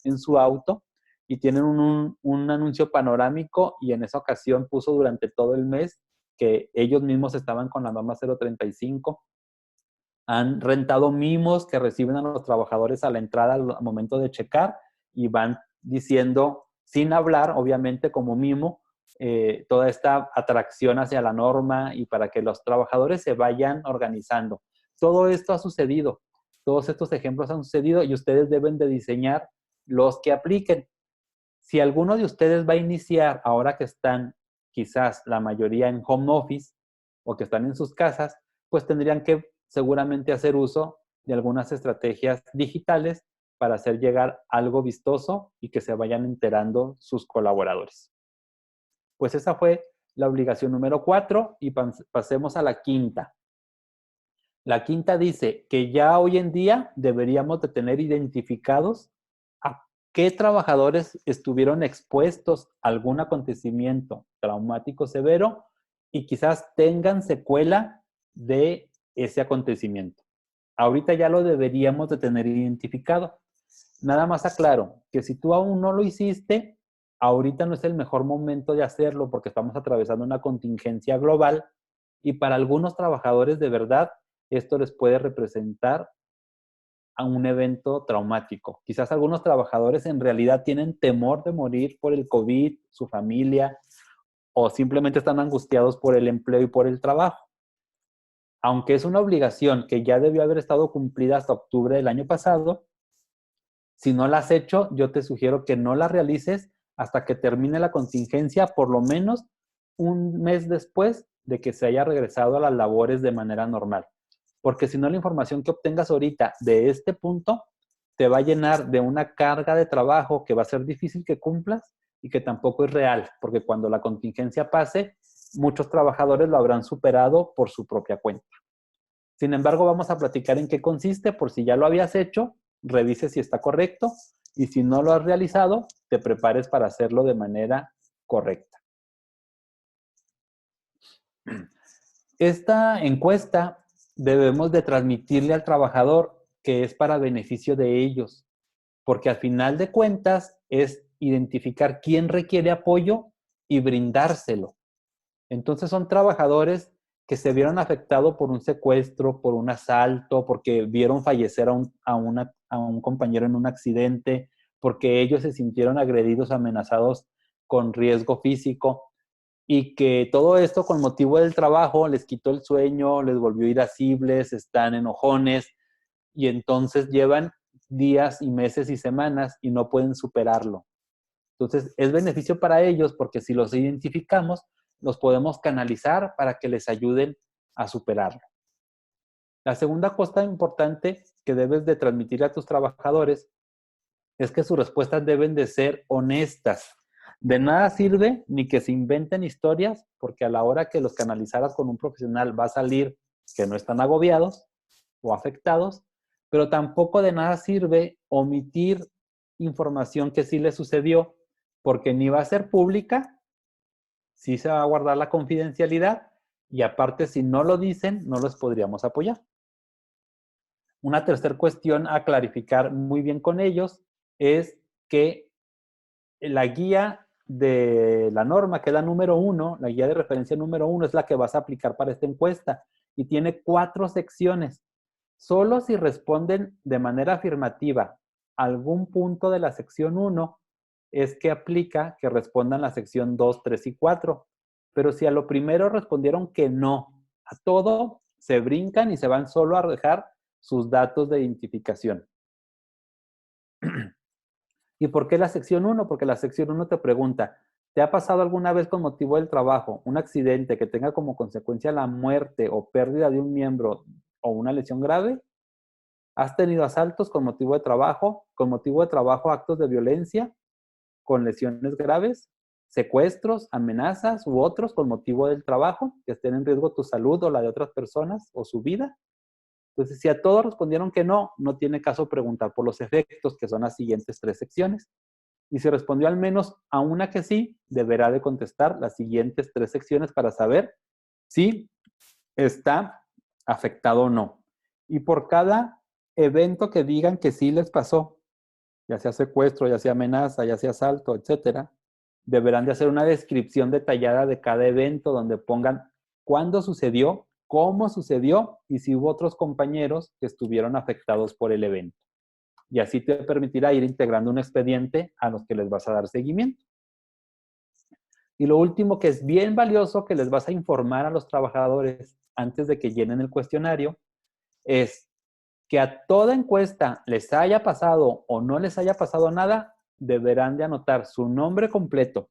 en su auto, y tienen un anuncio panorámico, y en esa ocasión puso durante todo el mes que ellos mismos estaban con la norma 035. Han rentado mimos que reciben a los trabajadores a la entrada al momento de checar y van diciendo, sin hablar, obviamente como mimo, toda esta atracción hacia la norma y para que los trabajadores se vayan organizando. Todo esto ha sucedido, todos estos ejemplos han sucedido y ustedes deben de diseñar los que apliquen. Si alguno de ustedes va a iniciar, ahora que están quizás la mayoría en home office o que están en sus casas, pues tendrían que seguramente hacer uso de algunas estrategias digitales para hacer llegar algo vistoso y que se vayan enterando sus colaboradores. Pues esa fue la obligación número 4 y pasemos a la quinta. La quinta dice que ya hoy en día deberíamos de tener identificados a qué trabajadores estuvieron expuestos a algún acontecimiento traumático severo y quizás tengan secuela de ese acontecimiento. Ahorita ya lo deberíamos de tener identificado. Nada más aclaro que si tú aún no lo hiciste, ahorita no es el mejor momento de hacerlo porque estamos atravesando una contingencia global y para algunos trabajadores de verdad esto les puede representar a un evento traumático. Quizás algunos trabajadores en realidad tienen temor de morir por el COVID, su familia, o simplemente están angustiados por el empleo y por el trabajo. Aunque es una obligación que ya debió haber estado cumplida hasta octubre del año pasado, si no la has hecho, yo te sugiero que no la realices hasta que termine la contingencia, por lo menos un mes después de que se haya regresado a las labores de manera normal. Porque si no, la información que obtengas ahorita de este punto te va a llenar de una carga de trabajo que va a ser difícil que cumplas y que tampoco es real, porque cuando la contingencia pase, muchos trabajadores lo habrán superado por su propia cuenta. Sin embargo, vamos a platicar en qué consiste, por si ya lo habías hecho, revise si está correcto y si no lo has realizado, te prepares para hacerlo de manera correcta. Esta encuesta debemos de transmitirle al trabajador que es para beneficio de ellos, porque al final de cuentas es identificar quién requiere apoyo y brindárselo. Entonces son trabajadores que se vieron afectados por un secuestro, por un asalto, porque vieron fallecer a un compañero en un accidente, porque ellos se sintieron agredidos, amenazados con riesgo físico y que todo esto con motivo del trabajo les quitó el sueño, les volvió irascibles, están enojones y entonces llevan días y meses y semanas y no pueden superarlo. Entonces, es beneficio para ellos porque si los identificamos, los podemos canalizar para que les ayuden a superarlo. La segunda cosa importante que debes de transmitir a tus trabajadores es que sus respuestas deben de ser honestas. De nada sirve ni que se inventen historias, porque a la hora que los canalizaras con un profesional va a salir que no están agobiados o afectados, pero tampoco de nada sirve omitir información que sí les sucedió, porque ni va a ser pública, sí se va a guardar la confidencialidad, y aparte si no lo dicen, no los podríamos apoyar. Una tercera cuestión a clarificar muy bien con ellos es que la guía de la norma, que es la número 1, la guía de referencia número 1 es la que vas a aplicar para esta encuesta y tiene 4 secciones. Solo si responden de manera afirmativa a algún punto de la sección 1 es que aplica que respondan la sección 2, 3 y 4. Pero si a lo primero respondieron que no, a todo se brincan y se van solo a dejar sus datos de identificación. ¿Y por qué la sección 1? Porque la sección 1 te pregunta, ¿te ha pasado alguna vez con motivo del trabajo un accidente que tenga como consecuencia la muerte o pérdida de un miembro o una lesión grave? ¿Has tenido asaltos con motivo de trabajo? ¿Con motivo de trabajo actos de violencia? ¿Con lesiones graves? ¿Secuestros, amenazas u otros con motivo del trabajo que estén en riesgo tu salud o la de otras personas o su vida? Entonces, si a todos respondieron que no, no tiene caso preguntar por los efectos, que son las siguientes 3 secciones. Y si respondió al menos a una que sí, deberá de contestar las siguientes 3 secciones para saber si está afectado o no. Y por cada evento que digan que sí les pasó, ya sea secuestro, ya sea amenaza, ya sea asalto, etcétera, deberán de hacer una descripción detallada de cada evento donde pongan cuándo sucedió, cómo sucedió y si hubo otros compañeros que estuvieron afectados por el evento. Y así te permitirá ir integrando un expediente a los que les vas a dar seguimiento. Y lo último que es bien valioso que les vas a informar a los trabajadores antes de que llenen el cuestionario es que a toda encuesta les haya pasado o no les haya pasado nada, deberán de anotar su nombre completo,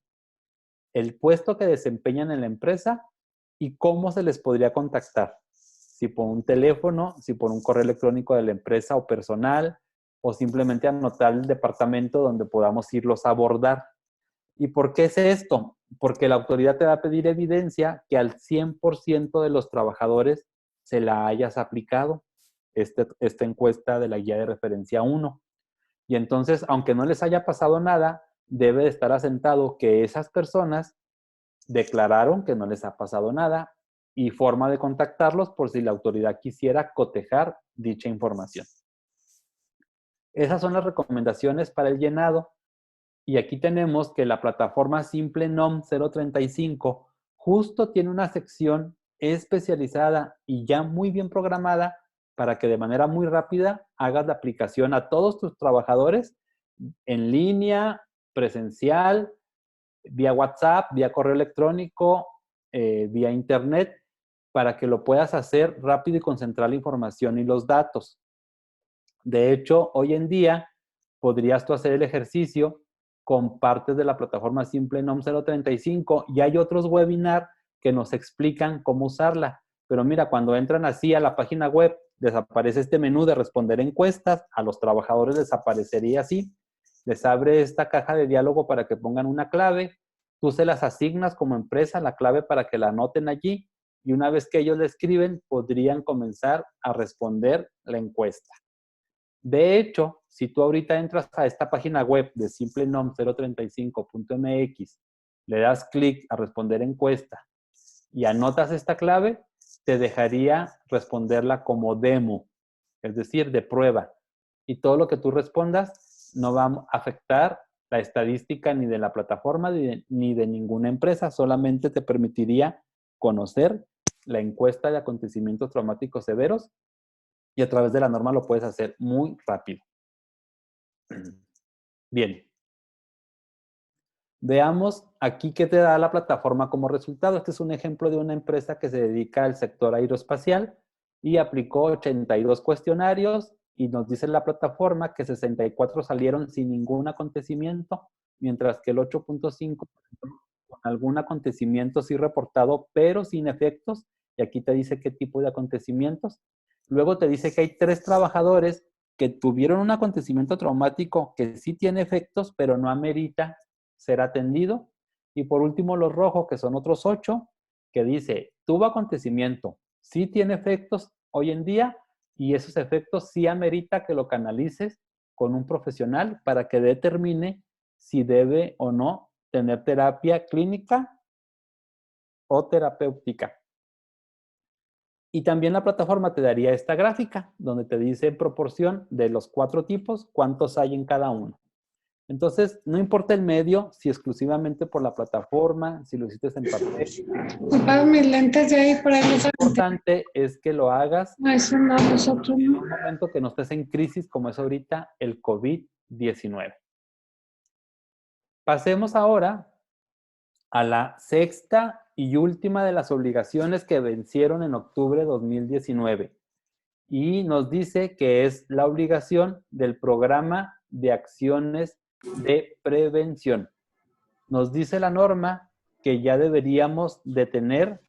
el puesto que desempeñan en la empresa y cómo se les podría contactar. Si por un teléfono, si por un correo electrónico de la empresa o personal, o simplemente anotar el departamento donde podamos irlos a abordar. ¿Y por qué es esto? Porque la autoridad te va a pedir evidencia que al 100% de los trabajadores se la hayas aplicado, esta encuesta de la guía de referencia 1. Y entonces, aunque no les haya pasado nada, debe de estar asentado que esas personas declararon que no les ha pasado nada y forma de contactarlos por si la autoridad quisiera cotejar dicha información. Esas son las recomendaciones para el llenado. Y aquí tenemos que la plataforma SimpleNOM 035 justo tiene una sección especializada y ya muy bien programada para que de manera muy rápida hagas la aplicación a todos tus trabajadores en línea, presencial, vía WhatsApp, vía correo electrónico, vía internet, para que lo puedas hacer rápido y concentrar la información y los datos. De hecho, hoy en día podrías tú hacer el ejercicio con partes de la plataforma SimpleNOM 035 y hay otros webinars que nos explican cómo usarla. Pero mira, cuando entran así a la página web, desaparece este menú de responder encuestas, a los trabajadores les aparecería así, les abre esta caja de diálogo para que pongan una clave, tú se las asignas como empresa la clave para que la anoten allí y una vez que ellos le escriben, podrían comenzar a responder la encuesta. De hecho, si tú ahorita entras a esta página web de simplenom035.mx, le das clic a responder encuesta y anotas esta clave, te dejaría responderla como demo, es decir, de prueba. Y todo lo que tú respondas no va a afectar la estadística ni de la plataforma ni de ninguna empresa, solamente te permitiría conocer la encuesta de acontecimientos traumáticos severos y a través de la norma lo puedes hacer muy rápido. Bien. Veamos aquí qué te da la plataforma como resultado. Este es un ejemplo de una empresa que se dedica al sector aeroespacial y aplicó 82 cuestionarios y nos dice la plataforma que 64 salieron sin ningún acontecimiento, mientras que el 8.5 con algún acontecimiento sí reportado, pero sin efectos. Y aquí te dice qué tipo de acontecimientos. Luego te dice que hay 3 trabajadores que tuvieron un acontecimiento traumático que sí tiene efectos, pero no amerita ser atendido. Y por último, los rojos, que son otros 8, que dice, tuvo acontecimiento, sí tiene efectos hoy en día, y esos efectos sí amerita que lo canalices con un profesional para que determine si debe o no tener terapia clínica o terapéutica. Y también la plataforma te daría esta gráfica, donde te dice en proporción de los 4 tipos, cuántos hay en cada uno. Entonces, no importa el medio, si exclusivamente por la plataforma, si lo hiciste en papel. Apago mis lentes de ahí, por ahí los Lo importante es que lo hagas no, eso no, nosotros en no. un momento que no estés en crisis como es ahorita el COVID-19. Pasemos ahora a la sexta y última de las obligaciones que vencieron en octubre de 2019. Y nos dice que es la obligación del programa de acciones de prevención. Nos dice la norma que ya deberíamos de tener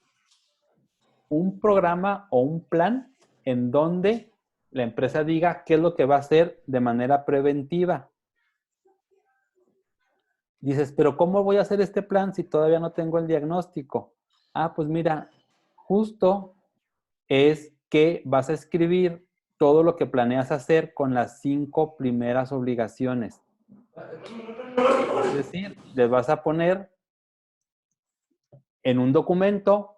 un programa o un plan en donde la empresa diga qué es lo que va a hacer de manera preventiva. Dices, pero ¿cómo voy a hacer este plan si todavía no tengo el diagnóstico? Ah, pues mira, justo es que vas a escribir todo lo que planeas hacer con las 5 primeras obligaciones. Es decir, les vas a poner en un documento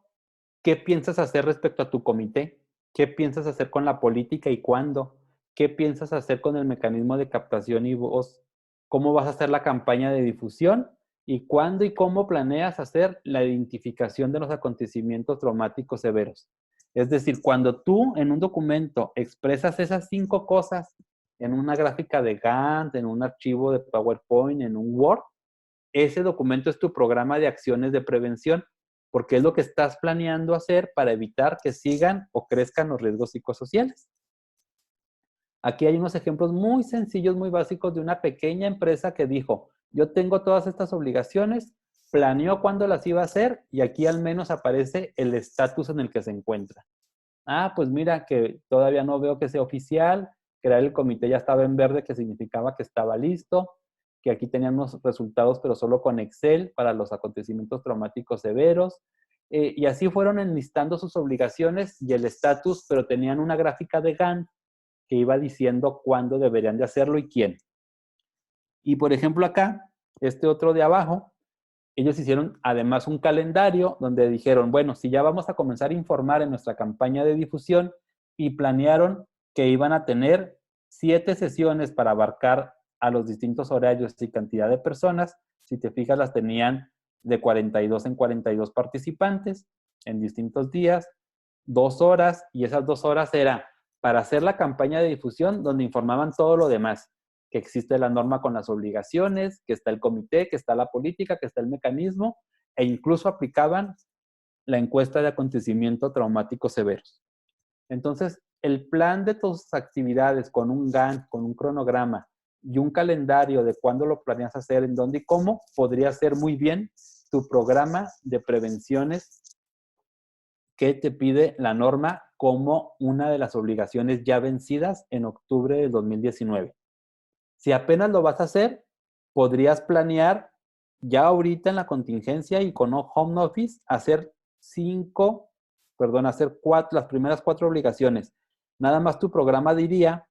qué piensas hacer respecto a tu comité, qué piensas hacer con la política y cuándo, qué piensas hacer con el mecanismo de captación y voz, cómo vas a hacer la campaña de difusión y cuándo y cómo planeas hacer la identificación de los acontecimientos traumáticos severos. Es decir, cuando tú en un documento expresas esas 5 cosas en una gráfica de Gantt, en un archivo de PowerPoint, en un Word, ese documento es tu programa de acciones de prevención, porque es lo que estás planeando hacer para evitar que sigan o crezcan los riesgos psicosociales. Aquí hay unos ejemplos muy sencillos, muy básicos de una pequeña empresa que dijo, yo tengo todas estas obligaciones, planeó cuándo las iba a hacer y aquí al menos aparece el estatus en el que se encuentra. Ah, pues mira que todavía no veo que sea oficial, crear el comité ya estaba en verde, que significaba que estaba listo, que aquí teníamos resultados, pero solo con Excel para los acontecimientos traumáticos severos. Y así fueron enlistando sus obligaciones y el estatus, pero tenían una gráfica de Gantt que iba diciendo cuándo deberían de hacerlo y quién. Y por ejemplo acá, este otro de abajo, ellos hicieron además un calendario donde dijeron, bueno, si ya vamos a comenzar a informar en nuestra campaña de difusión y planearon que iban a tener 7 sesiones para abarcar a los distintos horarios y cantidad de personas. Si te fijas, las tenían de 42 en 42 participantes en distintos días, 2 horas, y esas 2 horas era para hacer la campaña de difusión donde informaban todo lo demás, que existe la norma con las obligaciones, que está el comité, que está la política, que está el mecanismo, e incluso aplicaban la encuesta de acontecimiento traumáticos severos. Entonces, el plan de tus actividades con un Gantt, con un cronograma y un calendario de cuándo lo planeas hacer, en dónde y cómo, podría ser muy bien tu programa de prevenciones que te pide la norma como una de las obligaciones ya vencidas en octubre de 2019. Si apenas lo vas a hacer, podrías planear ya ahorita en la contingencia y con home office hacer las primeras 4 obligaciones. Nada más tu programa diría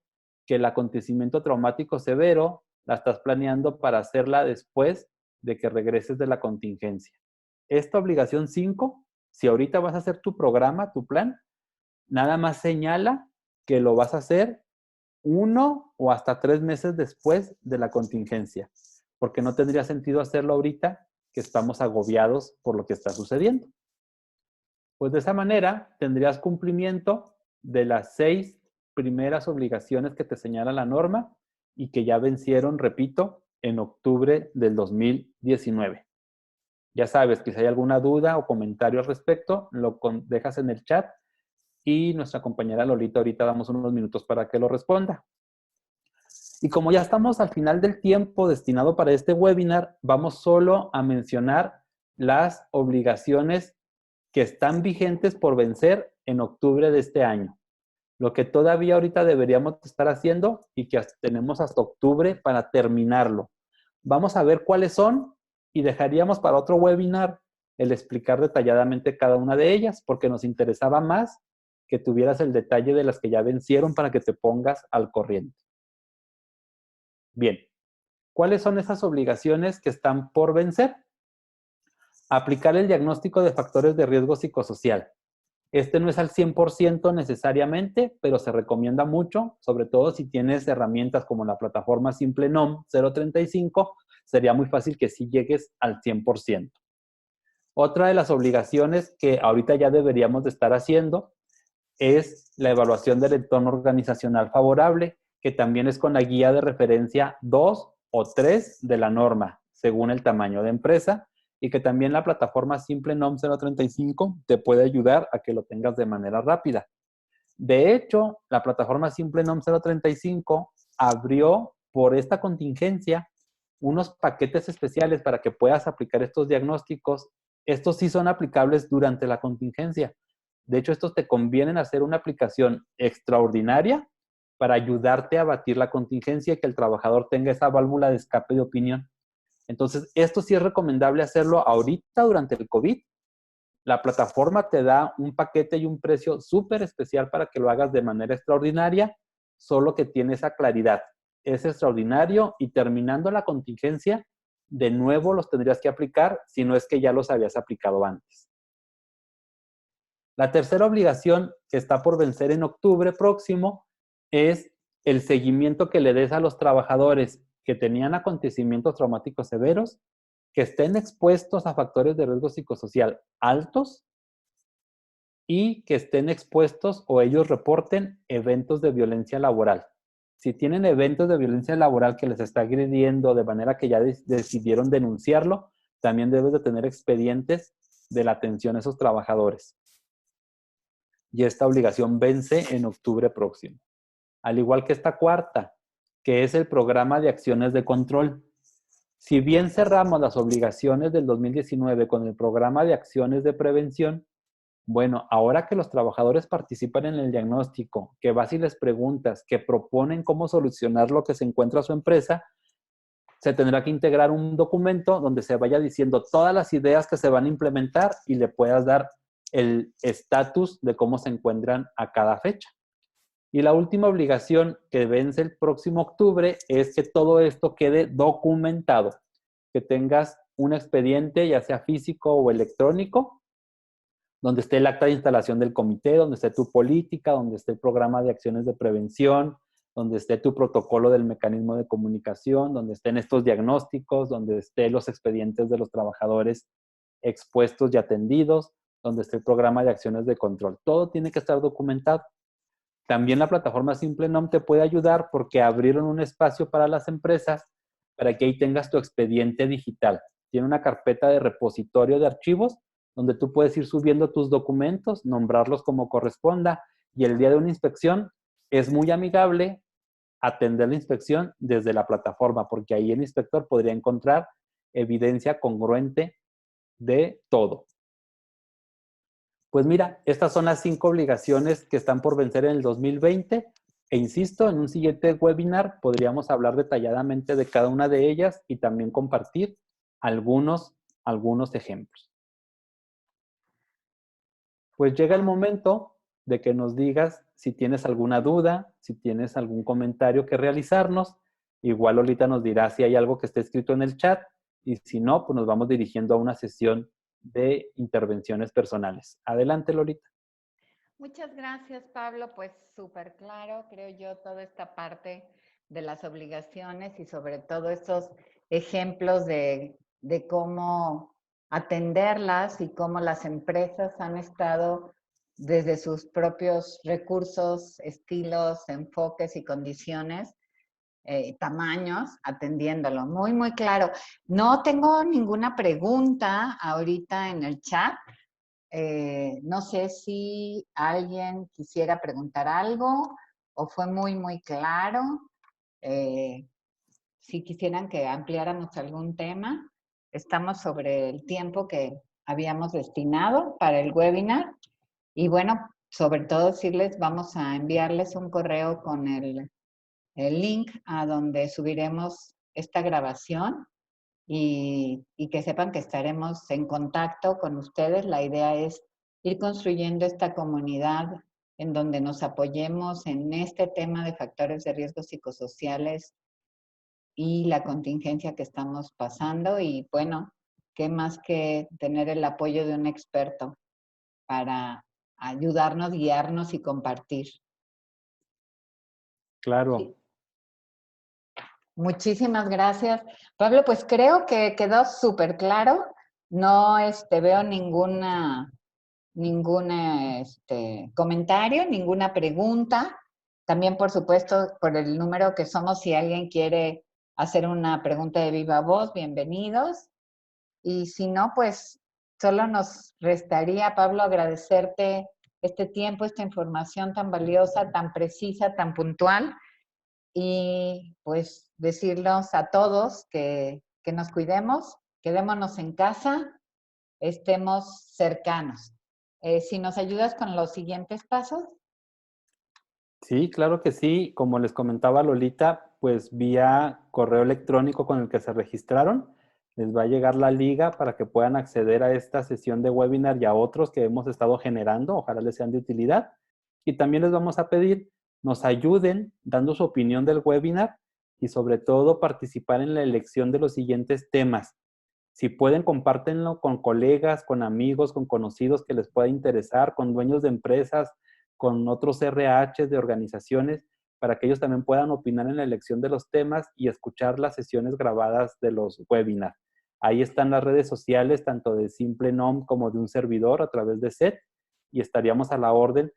que el acontecimiento traumático severo la estás planeando para hacerla después de que regreses de la contingencia. Esta obligación 5, si ahorita vas a hacer tu programa, tu plan, nada más señala que lo vas a hacer 1 o hasta 3 meses después de la contingencia, porque no tendría sentido hacerlo ahorita que estamos agobiados por lo que está sucediendo. Pues de esa manera tendrías cumplimiento de las 6 primeras obligaciones que te señala la norma y que ya vencieron, repito, en octubre del 2019. Ya sabes que si hay alguna duda o comentario al respecto, lo dejas en el chat y nuestra compañera Lolita ahorita damos unos minutos para que lo responda. Y como ya estamos al final del tiempo destinado para este webinar, vamos solo a mencionar las obligaciones que están vigentes por vencer en octubre de este año. Lo que todavía ahorita deberíamos estar haciendo y que tenemos hasta octubre para terminarlo. Vamos a ver cuáles son y dejaríamos para otro webinar el explicar detalladamente cada una de ellas, porque nos interesaba más que tuvieras el detalle de las que ya vencieron para que te pongas al corriente. Bien, ¿cuáles son esas obligaciones que están por vencer? Aplicar el diagnóstico de factores de riesgo psicosocial. Este no es al 100% necesariamente, pero se recomienda mucho, sobre todo si tienes herramientas como la plataforma SimpleNOM 035, sería muy fácil que sí llegues al 100%. Otra de las obligaciones que ahorita ya deberíamos de estar haciendo es la evaluación del entorno organizacional favorable, que también es con la guía de referencia 2 o 3 de la norma, según el tamaño de empresa, y que también la plataforma SimpleNOM 035 te puede ayudar a que lo tengas de manera rápida. De hecho, la plataforma SimpleNOM 035 abrió por esta contingencia unos paquetes especiales para que puedas aplicar estos diagnósticos. Estos sí son aplicables durante la contingencia. De hecho, estos te convienen hacer una aplicación extraordinaria para ayudarte a batir la contingencia y que el trabajador tenga esa válvula de escape de opinión. Entonces, esto sí es recomendable hacerlo ahorita durante el COVID. La plataforma te da un paquete y un precio súper especial para que lo hagas de manera extraordinaria, solo que tiene esa claridad. Es extraordinario y terminando la contingencia, de nuevo los tendrías que aplicar si no es que ya los habías aplicado antes. La tercera obligación que está por vencer en octubre próximo es el seguimiento que le des a los trabajadores que tenían acontecimientos traumáticos severos, que estén expuestos a factores de riesgo psicosocial altos y que estén expuestos o ellos reporten eventos de violencia laboral. Si tienen eventos de violencia laboral que les está agrediendo de manera que ya decidieron denunciarlo, también debes de tener expedientes de la atención a esos trabajadores. Y esta obligación vence en octubre próximo. Al igual que esta cuarta, que es el programa de acciones de control. Si bien cerramos las obligaciones del 2019 con el programa de acciones de prevención, bueno, ahora que los trabajadores participan en el diagnóstico, que vas y les preguntas, que proponen cómo solucionar lo que se encuentra su empresa, se tendrá que integrar un documento donde se vaya diciendo todas las ideas que se van a implementar y le puedas dar el estatus de cómo se encuentran a cada fecha. Y la última obligación que vence el próximo octubre es que todo esto quede documentado, que tengas un expediente, ya sea físico o electrónico, donde esté el acta de instalación del comité, donde esté tu política, donde esté el programa de acciones de prevención, donde esté tu protocolo del mecanismo de comunicación, donde estén estos diagnósticos, donde estén los expedientes de los trabajadores expuestos y atendidos, donde esté el programa de acciones de control. Todo tiene que estar documentado. También la plataforma SimpleNOM te puede ayudar porque abrieron un espacio para las empresas para que ahí tengas tu expediente digital. Tiene una carpeta de repositorio de archivos donde tú puedes ir subiendo tus documentos, nombrarlos como corresponda y el día de una inspección es muy amigable atender la inspección desde la plataforma porque ahí el inspector podría encontrar evidencia congruente de todo. Pues mira, estas son las 5 obligaciones que están por vencer en el 2020 e insisto, en un siguiente webinar podríamos hablar detalladamente de cada una de ellas y también compartir algunos ejemplos. Pues llega el momento de que nos digas si tienes alguna duda, si tienes algún comentario que realizarnos. Igual Lolita nos dirá si hay algo que esté escrito en el chat y si no, pues nos vamos dirigiendo a una sesión de intervenciones personales. Adelante, Lolita. Muchas gracias, Pablo. Pues súper claro, creo yo, toda esta parte de las obligaciones y sobre todo estos ejemplos de cómo atenderlas y cómo las empresas han estado desde sus propios recursos, estilos, enfoques y condiciones tamaños atendiéndolo. Muy, muy claro. No tengo ninguna pregunta ahorita en el chat. No sé si alguien quisiera preguntar algo o fue muy, muy claro. Si quisieran que ampliáramos algún tema, estamos sobre el tiempo que habíamos destinado para el webinar. Y bueno, sobre todo decirles, vamos a enviarles un correo con el link a donde subiremos esta grabación y que sepan que estaremos en contacto con ustedes. La idea es ir construyendo esta comunidad en donde nos apoyemos en este tema de factores de riesgo psicosociales y la contingencia que estamos pasando. Y bueno, qué más que tener el apoyo de un experto para ayudarnos, guiarnos y compartir. Claro. Sí. Muchísimas gracias. Pablo, pues creo que quedó súper claro. No veo ningún comentario, ninguna pregunta. También, por supuesto, por el número que somos, si alguien quiere hacer una pregunta de viva voz, bienvenidos. Y si no, pues solo nos restaría, Pablo, agradecerte este tiempo, esta información tan valiosa, tan precisa, tan puntual. Y pues decirnos a todos que nos cuidemos, quedémonos en casa, estemos cercanos. Si nos ayudas con los siguientes pasos. Sí, claro que sí. Como les comentaba Lolita, pues vía correo electrónico con el que se registraron, les va a llegar la liga para que puedan acceder a esta sesión de webinar y a otros que hemos estado generando. Ojalá les sean de utilidad. Y también les vamos a pedir, nos ayuden dando su opinión del webinar y sobre todo participar en la elección de los siguientes temas. Si pueden, compártenlo con colegas, con amigos, con conocidos que les pueda interesar, con dueños de empresas, con otros RHs de organizaciones, para que ellos también puedan opinar en la elección de los temas y escuchar las sesiones grabadas de los webinars. Ahí están las redes sociales, tanto de Simple Nom como de un servidor a través de SET, y estaríamos a la orden,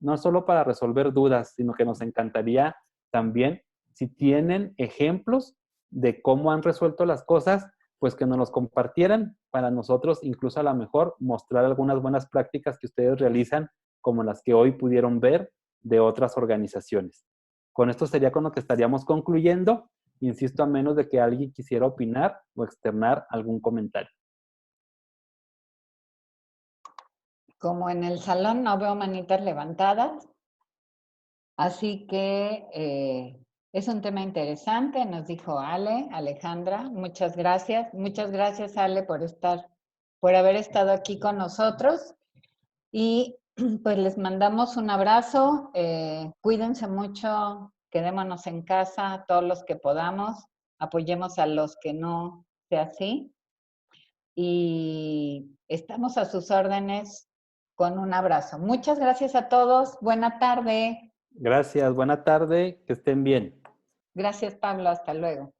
no solo para resolver dudas, sino que nos encantaría también, si tienen ejemplos de cómo han resuelto las cosas, pues que nos los compartieran para nosotros, incluso a lo mejor mostrar algunas buenas prácticas que ustedes realizan, como las que hoy pudieron ver de otras organizaciones. Con esto sería con lo que estaríamos concluyendo. Insisto, a menos de que alguien quisiera opinar o externar algún comentario. Como en el salón no veo manitas levantadas, así que es un tema interesante, nos dijo Alejandra, muchas gracias. Muchas gracias, Ale, por haber estado aquí con nosotros. Y pues les mandamos un abrazo, cuídense mucho, quedémonos en casa, todos los que podamos, apoyemos a los que no sea así. Y estamos a sus órdenes con un abrazo. Muchas gracias a todos, buena tarde. Gracias, buena tarde, que estén bien. Gracias, Pablo, hasta luego.